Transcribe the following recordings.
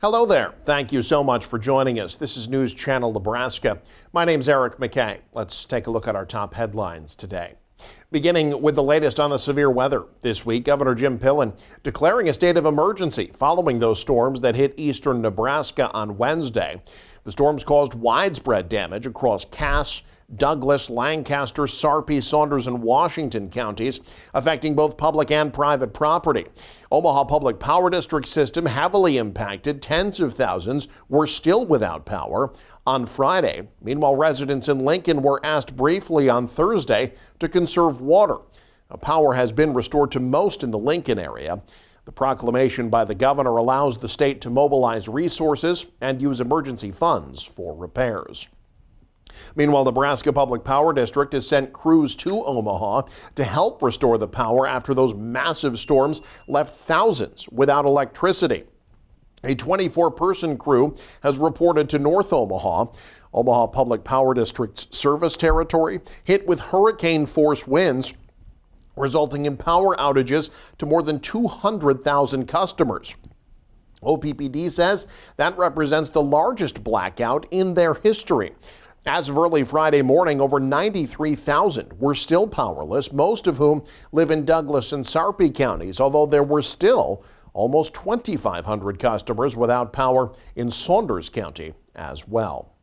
Hello there. Thank you so much for joining us. This is News Channel Nebraska. My name's Eric McKay. Let's take a look at our top headlines today. Beginning with the latest on the severe weather. This week, Governor Jim Pillen declaring a state of emergency following those storms that hit eastern Nebraska on Wednesday. The storms caused widespread damage across Cass, Douglas, Lancaster, Sarpy, Saunders, and Washington counties, affecting both public and private property. Omaha Public Power District system heavily impacted. Tens of thousands were still without power on Friday. Meanwhile, residents in Lincoln were asked briefly on Thursday to conserve water. Now, power has been restored to most in the Lincoln area. The proclamation by the governor allows the state to mobilize resources and use emergency funds for repairs. Meanwhile, Nebraska Public Power District has sent crews to Omaha to help restore the power after those massive storms left thousands without electricity. A 24-person crew has reported to North Omaha. Omaha Public Power District's service territory hit with hurricane-force winds, resulting in power outages to more than 200,000 customers. OPPD says that represents the largest blackout in their history. As of early Friday morning, over 93,000 were still powerless, most of whom live in Douglas and Sarpy counties, although there were still almost 2,500 customers without power in Saunders County as well.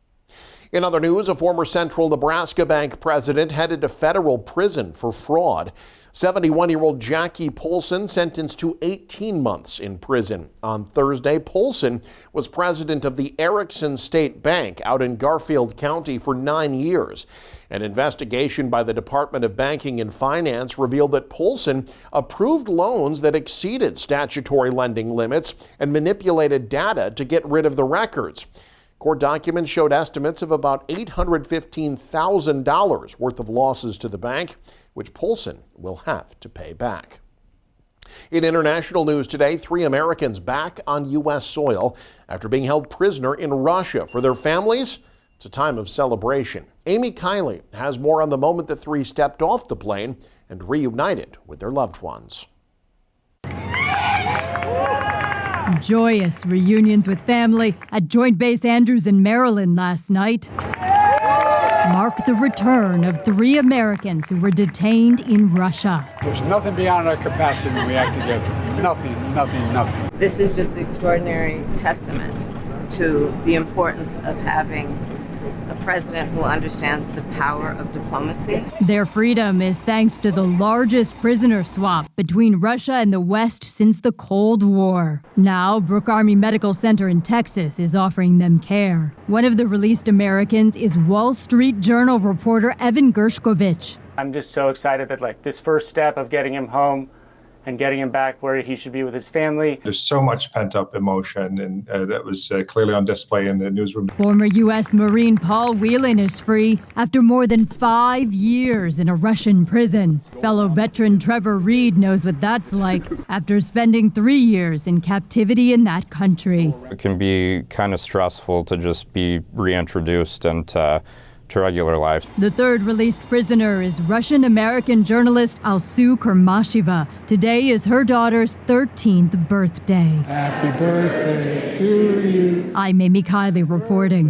In other news, a former Central Nebraska Bank president headed to federal prison for fraud. 71-year-old Jackie Polson sentenced to 18 months in prison. On Thursday, Polson was president of the Erickson State Bank out in Garfield County for 9 years. An investigation by the Department of Banking and Finance revealed that Polson approved loans that exceeded statutory lending limits and manipulated data to get rid of the records. Court documents showed estimates of about $815,000 worth of losses to the bank, which Polson will have to pay back. In international news today, 3 Americans back on U.S. soil after being held prisoner in Russia. For their families, it's a time of celebration. Amy Kiley has more on the moment the 3 stepped off the plane and reunited with their loved ones. Joyous reunions with family at Joint Base Andrews in Maryland last night marked the return of 3 Americans who were detained in Russia. There's nothing beyond our capacity when we act together. Nothing. This is just an extraordinary testament to the importance of having a president who understands the power of diplomacy. Their freedom is thanks to the largest prisoner swap between Russia and the West since the Cold War. Now, Brooke Army Medical Center in Texas is offering them care. One of the released Americans is Wall Street Journal reporter Evan Gershkovich. I'm just so excited that this first step of getting him home and getting him back where he should be with his family. There's so much pent-up emotion, and that was clearly on display in the newsroom. Former U.S. Marine Paul Whelan is free after more than 5 years in a Russian prison. Fellow veteran Trevor Reed knows what that's like after spending 3 years in captivity in that country. It can be kind of stressful to just be reintroduced into regular life. The third released prisoner is Russian-American journalist Alsu Kurmasheva. Today is her daughter's 13th birthday. Happy birthday to you. I'm Amy Kiley reporting.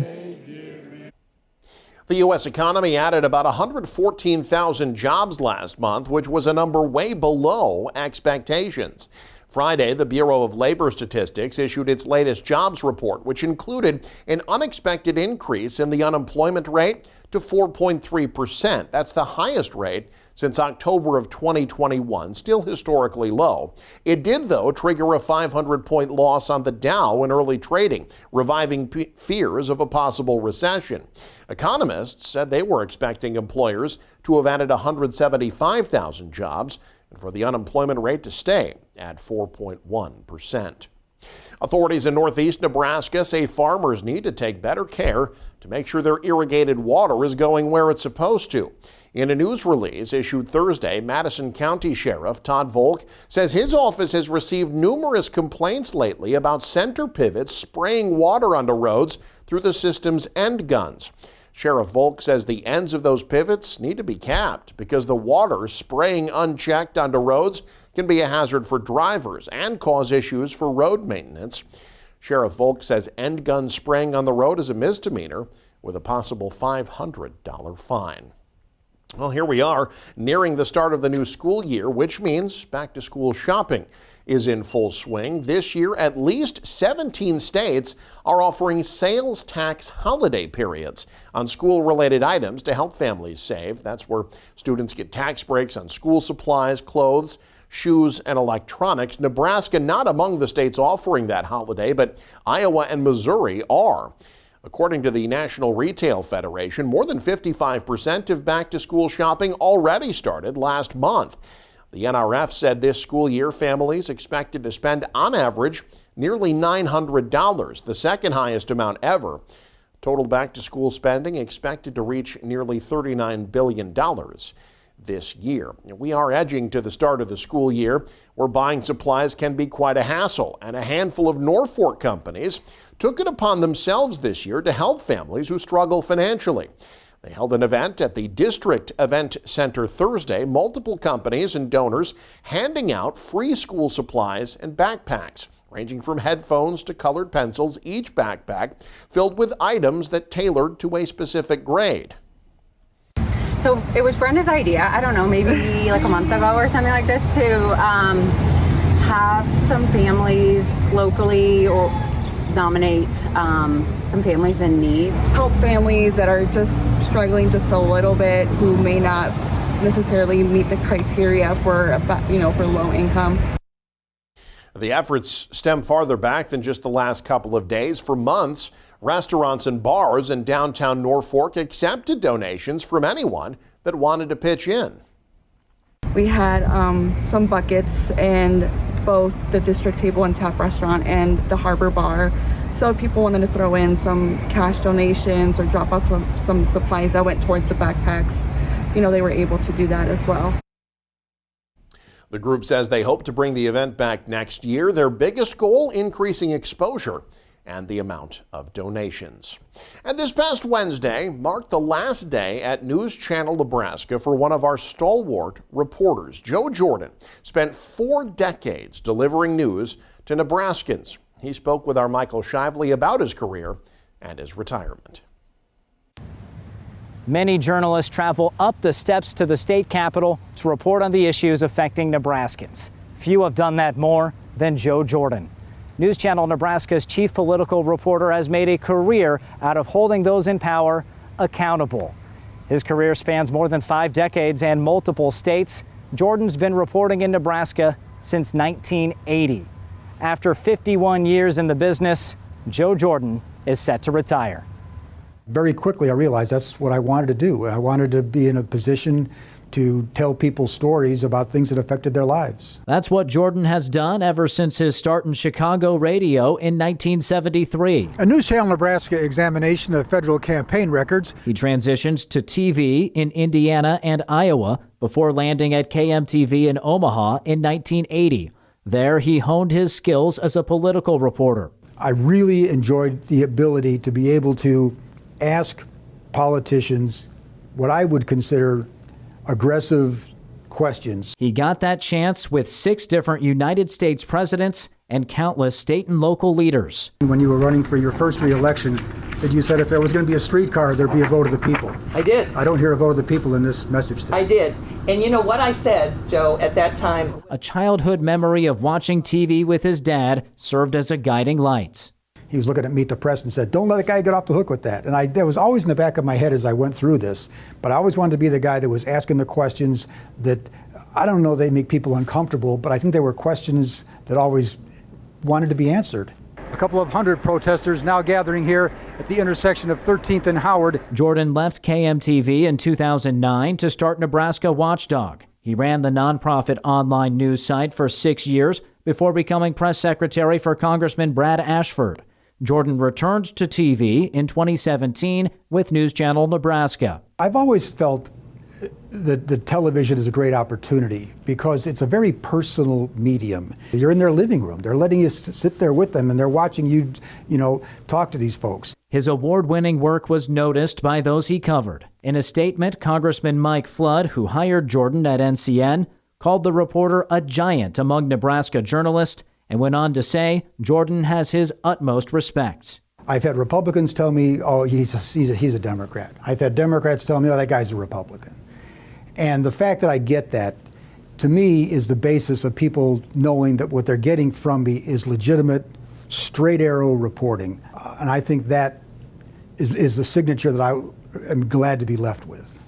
The U.S. economy added about 114,000 jobs last month, which was a number way below expectations. Friday, the Bureau of Labor Statistics issued its latest jobs report, which included an unexpected increase in the unemployment rate to 4.3%. That's the highest rate since October of 2021, still historically low. It did, though, trigger a 500-point loss on the Dow in early trading, reviving fears of a possible recession. Economists said they were expecting employers to have added 175,000 jobs, and for the unemployment rate to stay at 4.1%. Authorities in northeast Nebraska say farmers need to take better care to make sure their irrigated water is going where it's supposed to. In a news release issued Thursday, Madison County Sheriff Todd Volk says his office has received numerous complaints lately about center pivots spraying water onto roads through the system's end guns. Sheriff Volk says the ends of those pivots need to be capped because the water spraying unchecked onto roads can be a hazard for drivers and cause issues for road maintenance. Sheriff Volk says end-gun spraying on the road is a misdemeanor with a possible $500 fine. Well, here we are nearing the start of the new school year, which means back-to-school shopping is in full swing. This year, at least 17 states are offering sales tax holiday periods on school-related items to help families save. That's where students get tax breaks on school supplies, clothes, shoes, and electronics. Nebraska not among the states offering that holiday, but Iowa and Missouri are. According to the National Retail Federation, more than 55% of back-to-school shopping already started last month. The NRF said this school year families expected to spend on average nearly $900, the second highest amount ever. Total back-to-school spending expected to reach nearly $39 billion this year. We are edging to the start of the school year where buying supplies can be quite a hassle, and a handful of Norfolk companies took it upon themselves this year to help families who struggle financially. They held an event at the District Event Center Thursday, multiple companies and donors handing out free school supplies and backpacks, ranging from headphones to colored pencils, each backpack filled with items that tailored to a specific grade. So it was Brenda's idea, I don't know, maybe like a month ago or something like this, to have some families locally or nominate some families in need. Help families that are just struggling just a little bit, who may not necessarily meet the criteria for, for low income. The efforts stem farther back than just the last couple of days. For months, restaurants and bars in downtown Norfolk accepted donations from anyone that wanted to pitch in. We had some buckets in both the District Table and Tap Restaurant and the Harbor Bar. So if people wanted to throw in some cash donations or drop off some supplies that went towards the backpacks, they were able to do that as well. The group says they hope to bring the event back next year. Their biggest goal, increasing exposure and the amount of donations. And this past Wednesday marked the last day at News Channel Nebraska for one of our stalwart reporters. Joe Jordan spent 4 decades delivering news to Nebraskans. He spoke with our Michael Shively about his career and his retirement. Many journalists travel up the steps to the state capitol to report on the issues affecting Nebraskans. Few have done that more than Joe Jordan. News Channel Nebraska's chief political reporter has made a career out of holding those in power accountable. His career spans more than 5 decades and multiple states. Jordan's been reporting in Nebraska since 1980. After 51 years in the business, Joe Jordan is set to retire. Very quickly, I realized that's what I wanted to do. I wanted to be in a position to tell people stories about things that affected their lives. That's what Jordan has done ever since his start in Chicago radio in 1973. A News Channel Nebraska examination of federal campaign records. He transitioned to TV in Indiana and Iowa before landing at KMTV in Omaha in 1980. There, he honed his skills as a political reporter. I really enjoyed the ability to be able to ask politicians what I would consider aggressive questions. He got that chance with 6 different United States presidents and countless state and local leaders. When you were running for your first re-election, that you said if there was going to be a streetcar, there'd be a vote of the people. I did. I don't hear a vote of the people in this message today. I did. And you know what I said, Joe, at that time? A childhood memory of watching TV with his dad served as a guiding light. He was looking at Meet the Press and said, don't let a guy get off the hook with that. And that was always in the back of my head as I went through this. But I always wanted to be the guy that was asking the questions that, I don't know, they make people uncomfortable, but I think they were questions that always wanted to be answered. A couple of hundred protesters now gathering here at the intersection of 13th and Howard. Jordan left KMTV in 2009 to start Nebraska Watchdog. He ran the nonprofit online news site for 6 years before becoming press secretary for Congressman Brad Ashford. Jordan returned to TV in 2017 with News Channel Nebraska. I've always felt that the television is a great opportunity because it's a very personal medium. You're in their living room. They're letting you sit there with them and they're watching you, talk to these folks. His award-winning work was noticed by those he covered. In a statement, Congressman Mike Flood, who hired Jordan at NCN, called the reporter a giant among Nebraska journalists and went on to say Jordan has his utmost respect. I've had Republicans tell me, oh, he's a Democrat. I've had Democrats tell me, oh, that guy's a Republican. And the fact that I get that, to me, is the basis of people knowing that what they're getting from me is legitimate, straight arrow reporting. And I think that is the signature that I am glad to be left with.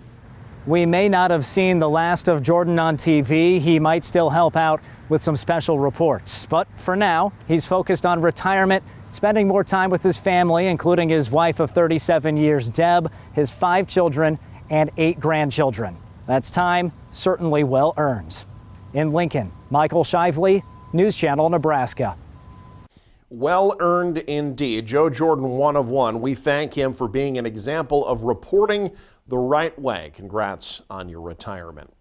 We may not have seen the last of Jordan on TV. He might still help out with some special reports. But for now, he's focused on retirement, spending more time with his family, including his wife of 37 years, Deb, his 5 children, and 8 grandchildren. That's time certainly well earned. In Lincoln, Michael Shively, News Channel, Nebraska. Well earned indeed. Joe Jordan, one of one. We thank him for being an example of reporting the right way. Congrats on your retirement.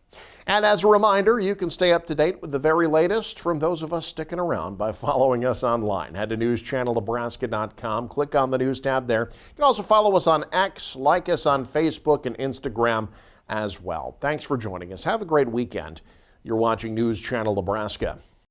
And as a reminder, you can stay up to date with the very latest from those of us sticking around by following us online. Head to newschannelnebraska.com, click on the news tab there. You can also follow us on X, like us on Facebook and Instagram as well. Thanks for joining us. Have a great weekend. You're watching News Channel Nebraska.